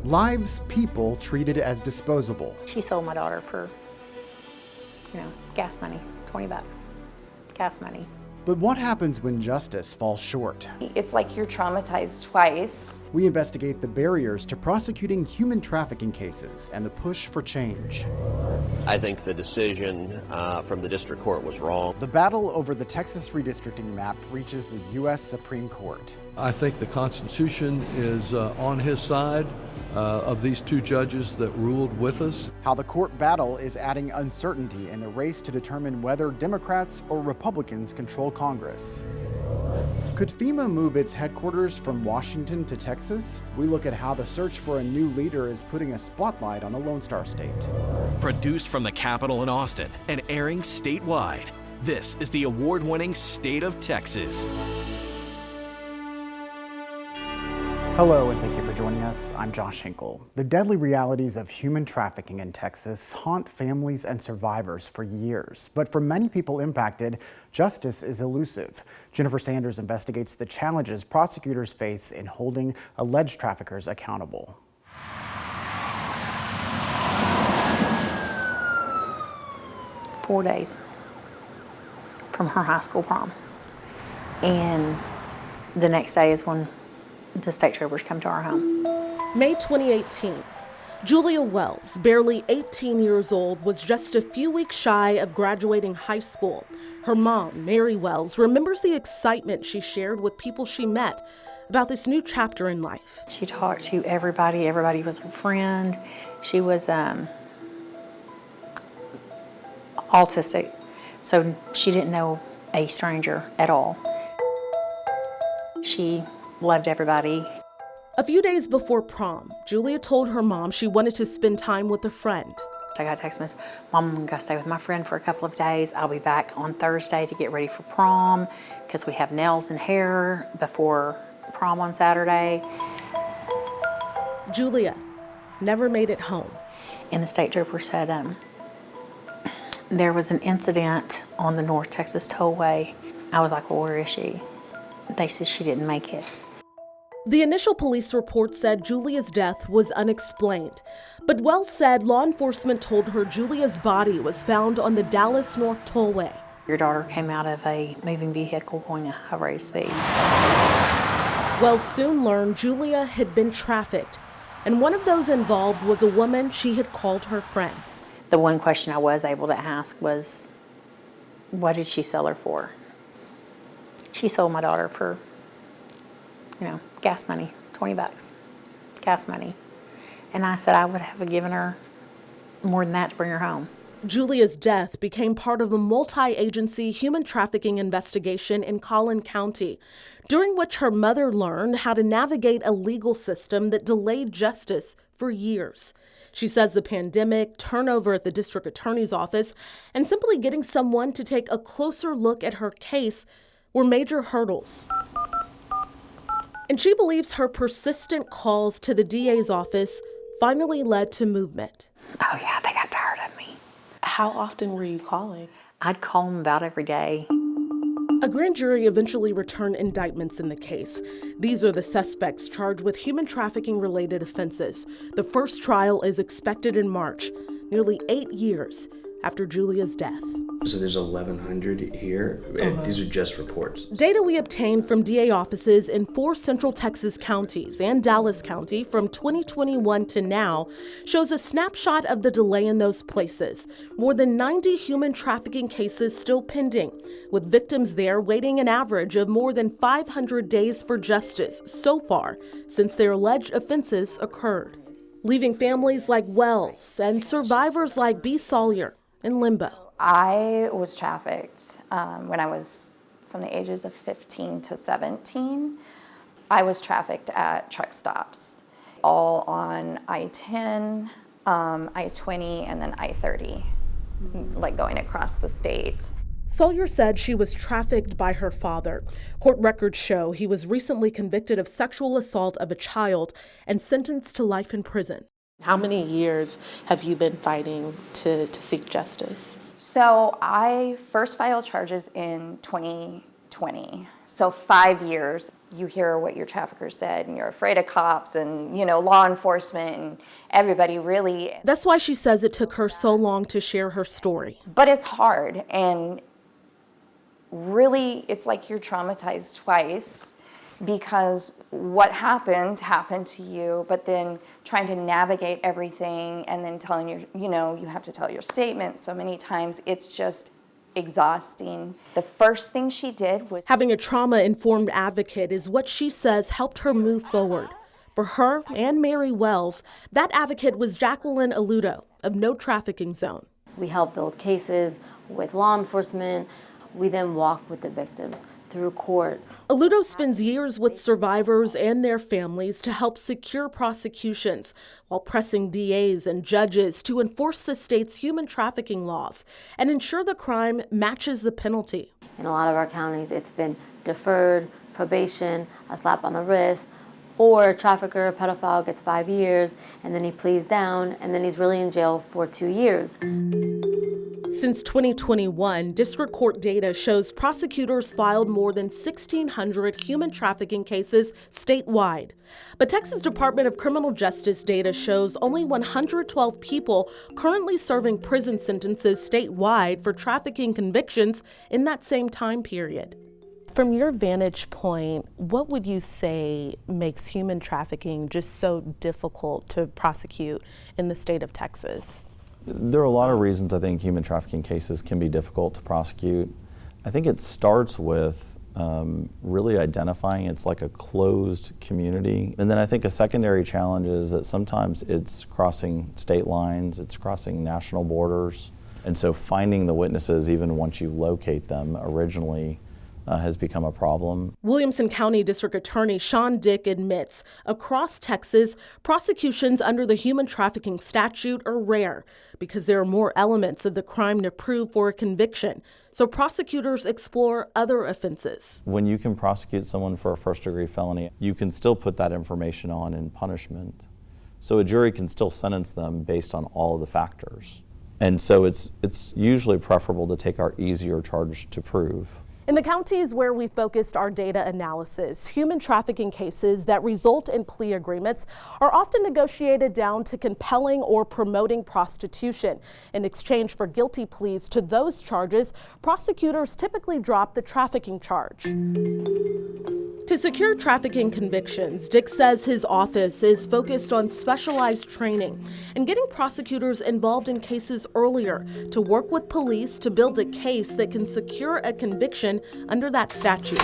Lives, people treated as disposable. She sold my daughter for, gas money, $20, gas money. But what happens when justice falls short? It's like you're traumatized twice. We investigate the barriers to prosecuting human trafficking cases and the push for change. I think the decision from the district court was wrong. The battle over the Texas redistricting map reaches the U.S. Supreme Court. I think the Constitution is on his side of these two judges that ruled with us. How the court battle is adding uncertainty in the race to determine whether Democrats or Republicans control Congress. Could FEMA move its headquarters from Washington to Texas? We look at how the search for a new leader is putting a spotlight on a Lone Star State. Produced from the Capitol in Austin and airing statewide, this is the award-winning State of Texas. Hello, and thank you for joining us. I'm Josh Hinkle. The deadly realities of human trafficking in Texas haunt families and survivors for years. But for many people impacted, justice is elusive. Jennifer Sanders investigates the challenges prosecutors face in holding alleged traffickers accountable. "4 days from her high school prom. And the next day is when the state troopers come to our home. May 2018. Julia Wells, barely 18 years old, was just a few weeks shy of graduating high school. Her mom, Mary Wells, remembers the excitement she shared with people she met about this new chapter in life. She talked to everybody. Everybody was her friend. She was autistic, so she didn't know a stranger at all. She loved everybody. A few days before prom, Julia told her mom she wanted to spend time with a friend. I got a text message, "Mom, I'm gonna stay with my friend for a couple of days. I'll be back on Thursday to get ready for prom because we have nails and hair before prom on Saturday." Julia never made it home. And the state trooper said, there was an incident on the North Texas Tollway. I was like, "Well, where is she?" They said she didn't make it. The initial police report said Julia's death was unexplained, but Wells said law enforcement told her Julia's body was found on the Dallas North Tollway. Your daughter came out of a moving vehicle going at high rate of speed. Wells soon learned Julia had been trafficked, and one of those involved was a woman she had called her friend. The one question I was able to ask was, what did she sell her for? She sold my daughter for, gas money, $20, gas money. And I said I would have given her more than that to bring her home. Julia's death became part of a multi-agency human trafficking investigation in Collin County, during which her mother learned how to navigate a legal system that delayed justice for years. She says the pandemic, turnover at the district attorney's office, and simply getting someone to take a closer look at her case were major hurdles. And she believes her persistent calls to the DA's office finally led to movement. Oh yeah, they got tired of me. How often were you calling? I'd call them about every day. A grand jury eventually returned indictments in the case. These are the suspects charged with human trafficking-related offenses. The first trial is expected in March, nearly 8 years after Julia's death. So there's 1,100 here, and these are just reports. Data we obtained from DA offices in 4 Central Texas counties and Dallas County from 2021 to now shows a snapshot of the delay in those places. More than 90 human trafficking cases still pending, with victims there waiting an average of more than 500 days for justice so far since their alleged offenses occurred, leaving families like Wells and survivors like B. Sawyer in limbo. I was trafficked when I was from the ages of 15 to 17. I was trafficked at truck stops, all on I-10, I-20, and then I-30, like going across the state. Sawyer said she was trafficked by her father. Court records show he was recently convicted of sexual assault of a child and sentenced to life in prison. How many years have you been fighting to seek justice? So I first filed charges in 2020, so 5 years. you hear what your trafficker said, and you're afraid of cops and, law enforcement and everybody really. That's why she says it took her so long to share her story. But it's hard, and really it's like you're traumatized twice, because what happened to you, but then trying to navigate everything and then telling you have to tell your statement so many times, it's just exhausting. The first thing she did was Having a trauma-informed advocate is what she says helped her move forward. For her and Mary Wells, that advocate was Jacqueline Aludo of No Trafficking Zone. We help build cases with law enforcement. We then walk with the victims through court. Aludo spends years with survivors and their families to help secure prosecutions while pressing DAs and judges to enforce the state's human trafficking laws and ensure the crime matches the penalty. In a lot of our counties, it's been deferred, probation, a slap on the wrist, or a trafficker, a pedophile gets 5 years, and then he pleads down, and then he's really in jail for 2 years. Since 2021, district court data shows prosecutors filed more than 1,600 human trafficking cases statewide. But Texas Department of Criminal Justice data shows only 112 people currently serving prison sentences statewide for trafficking convictions in that same time period. From your vantage point, what would you say makes human trafficking just so difficult to prosecute in the state of Texas? There are a lot of reasons I think human trafficking cases can be difficult to prosecute. I think it starts with really identifying it's like a closed community. And then I think a secondary challenge is that sometimes it's crossing state lines, it's crossing national borders. And so finding the witnesses, even once you locate them originally, has become a problem. Williamson County District Attorney Sean Dick admits across Texas, prosecutions under the human trafficking statute are rare because there are more elements of the crime to prove for a conviction. So prosecutors explore other offenses. When you can prosecute someone for a first-degree felony, you can still put that information on in punishment. So a jury can still sentence them based on all of the factors. And so it's usually preferable to take our easier charge to prove. In the counties where we focused our data analysis, human trafficking cases that result in plea agreements are often negotiated down to compelling or promoting prostitution. In exchange for guilty pleas to those charges, prosecutors typically drop the trafficking charge. To secure trafficking convictions, Dick says his office is focused on specialized training and getting prosecutors involved in cases earlier to work with police to build a case that can secure a conviction under that statute.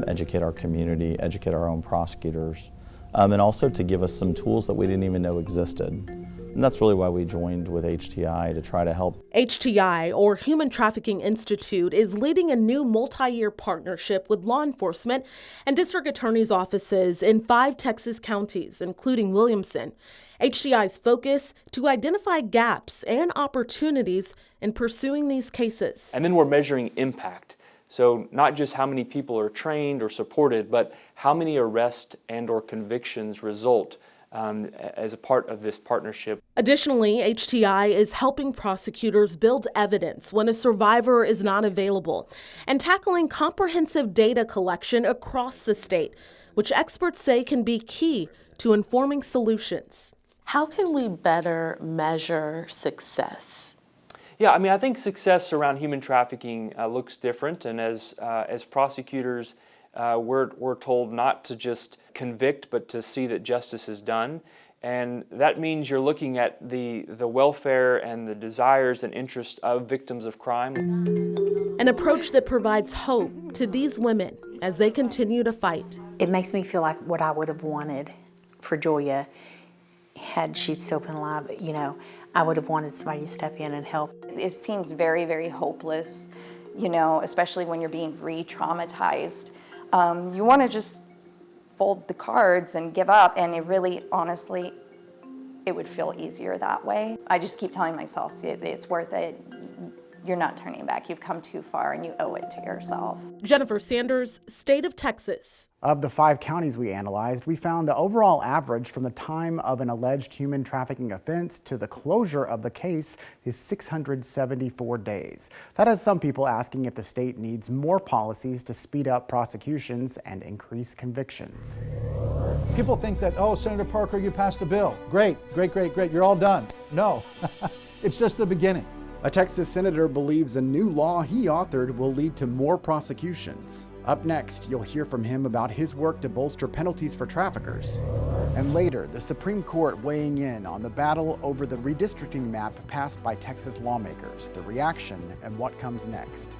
Educate our community, educate our own prosecutors, and also to give us some tools that we didn't even know existed. And that's really why we joined with HTI to try to help. HTI, or Human Trafficking Institute, is leading a new multi-year partnership with law enforcement and district attorneys' offices in 5 Texas counties, including Williamson. HTI's focus to identify gaps and opportunities in pursuing these cases. And then we're measuring impact. So not just how many people are trained or supported, but how many arrests and or convictions result as a part of this partnership. Additionally, HTI is helping prosecutors build evidence when a survivor is not available and tackling comprehensive data collection across the state, which experts say can be key to informing solutions. How can we better measure success? Yeah, I think success around human trafficking looks different, and as prosecutors, we're told not to just convict, but to see that justice is done. And that means you're looking at the welfare and the desires and interests of victims of crime. An approach that provides hope to these women as they continue to fight. It makes me feel like what I would have wanted for Joya had she still been alive. I would have wanted somebody to step in and help. It seems very, very hopeless, especially when you're being re-traumatized. You want to just fold the cards and give up, and it really, honestly, it would feel easier that way. I just keep telling myself it's worth it. you're not turning back. You've come too far and you owe it to yourself. Jennifer Sanders, State of Texas. Of the 5 counties we analyzed, we found the overall average from the time of an alleged human trafficking offense to the closure of the case is 674 days. That has some people asking if the state needs more policies to speed up prosecutions and increase convictions. People think that, oh, Senator Parker, you passed a bill. Great, great, great, great. You're all done. No, it's just the beginning. A Texas senator believes a new law he authored will lead to more prosecutions. Up next, you'll hear from him about his work to bolster penalties for traffickers. And later, the Supreme Court weighing in on the battle over the redistricting map passed by Texas lawmakers, the reaction, and what comes next.